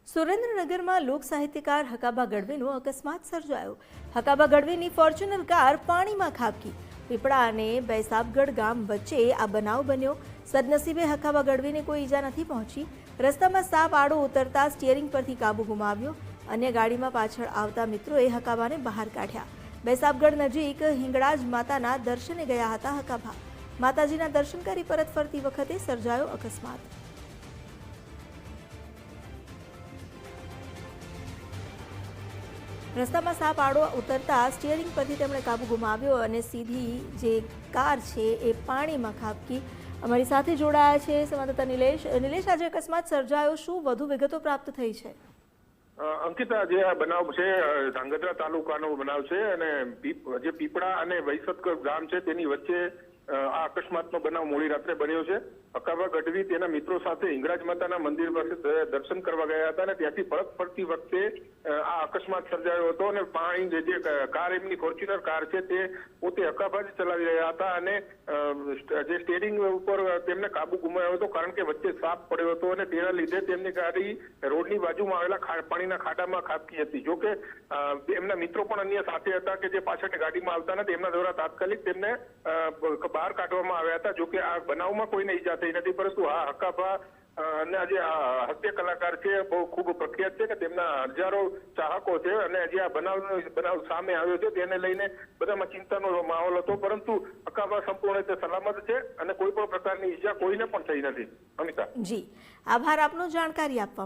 સુરેન્દ્રનગરમાં લોક સાહિત્યકાર હકાબા ગઢવીનો અકસ્માત સર્જાયો। હકાબા ગઢવીની ફોર્ચ્યુનર કાર પાણીમાં ખાબકી। પીપળા અને બેસાબગઢ ગામ વચ્ચે આ બનાવ બન્યો। સદનસીબે હકાબા ગઢવીને કોઈ ઈજા નથી પહોંચી। રસ્તામાં સાપ આડો ઉતરતા સ્ટીયરિંગ પરથી કાબુ ગુમાવ્યો। અન્ય ગાડીમાં પાછળ આવતા મિત્રોએ હકાબાને બહાર કાઢ્યા। બેસાબગઢ નજીક હિંગળાજ માતાના દર્શને ગયા હતા હકાબા। માતાજીના દર્શન કરી પરત ફરતી વખતે સર્જાયો અકસ્માત। રસ્તામાં સાપ આડો ઉતરતા સ્ટીયરિંગ પરથી તેમણે કાબુ ગુમાવ્યો અને સીધી જે કાર છે એ પાણીમાં ખાબકી। અમારી સાથે જોડાયા છે સંવાદદાતા નિલેશ, આજે અકસ્માત સર્જાયો, શું વધુ વિગતો પ્રાપ્ત થઈ છે? અંકિતા, જે આ બનાવ છે ધાંગધ્રા તાલુકાનો બનાવ છે અને જે પીપળા અને વૈસદગઢ ગામ છે તેની વચ્ચે આ અકસ્માતનો બનાવ મોડી રાત્રે બન્યો છે। હકાબા ગઢવી તેના મિત્રો સાથે હિંગળાજ માતાના મંદિર પાસે દર્શન કરવા ગયા હતા અને ત્યાંથી પરત ફરતી વખતે આ અકસ્માત સર્જાયો હતો અને પાણી જે કાર એમની ફોર્ચ્યુનર કાર છે તે પોતે હકાબા જ ચલાવી રહ્યા હતા અને જે સ્ટીયરિંગ ઉપર તેમને કાબુ ગુમાવ્યો હતો કારણ કે વચ્ચે સાપ પડ્યો હતો અને તેના લીધે તેમની ગાડી રોડની બાજુમાં આવેલા પાણીના ખાડામાં ખાબકી હતી। જોકે એમના મિત્રો પણ અન્ય સાથે હતા કે જે પાછળની ગાડીમાં આવતા નથી, એમના દ્વારા તાત્કાલિક તેમને બહાર કાઢવામાં આવ્યા હતા। જોકે આ બનાવમાં કોઈને ઈજા થઈ નથી, પરંતુ આ હકાબા અને જે હાસ્ય કલાકાર છે બહુ ખૂબ પ્રખ્યાત છે કે તેમના હજારો ચાહકો છે અને જે આ બનાવ સામે આવ્યો છે તેને લઈને બધામાં ચિંતાનો માહોલ હતો, પરંતુ હકાબા સંપૂર્ણ રીતે સલામત છે અને કોઈ પણ પ્રકારની ઈજા કોઈને પણ થઈ નથી। અમિતા, જી આભાર આપનો જાણકારી આપવા માટે।